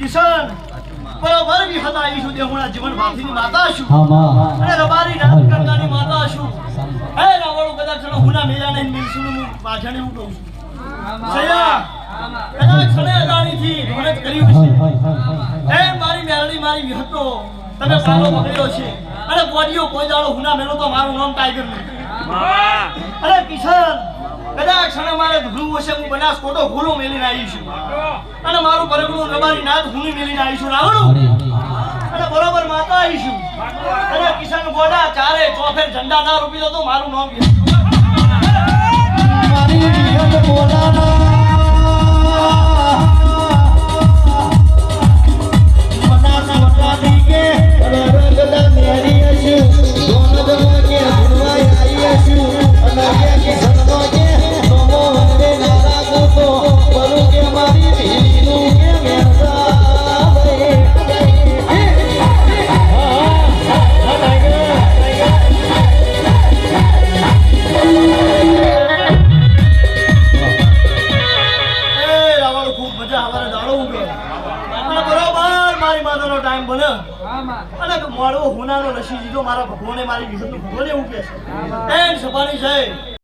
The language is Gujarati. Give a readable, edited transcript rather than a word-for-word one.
કિશન બરોબર બી હતા ઈશુ દેવના જીવન ભાથીની માતા છું હા માં અને રબારી નાચ કરતાની માતા છું હે રાવણો કદાચ છણો હુના મેલા ને મિલસું હું પાછળ હું કહું છું સયા કદાચ છણે અદાણીથી મહેનત કર્યું છે એ મારી મેરડી મારી વિહતો તમે પાલો પકડ્યો છે અને બોડીઓ કોઈ દાડો હુના મેલો તો મારું નામ ટાઈગર નહીં અરે કિશન કદાચ છણે મારે ધૂળું હશે હું બનાસ કોટો ઘોડો મેલીને આવી છું અને મારું પરગડું રબારી નાથ હુની મેલીને આવી છું રાવણો અને બરોબર માતા આવી છું અને કિશન ગોડા ચારે ચોફેર ઝંડા ના રૂપી દો તો મારું નામ મારી વિહત બોલાના મનાના વટાની કે રંગલા મેરી હશું દોનદમો કે ભણવાઈ આવી હશું અને કે સનનો કે નમો વંદે નારા ગોતો બરુ કે મારી ભીનું કે મેરસા ટાઈમ બને અને મોડો હુનાનો રસી દીધો મારા ભગવાને મારી વિહતનું ભગવાને એવું કે છે એમ સપાની છે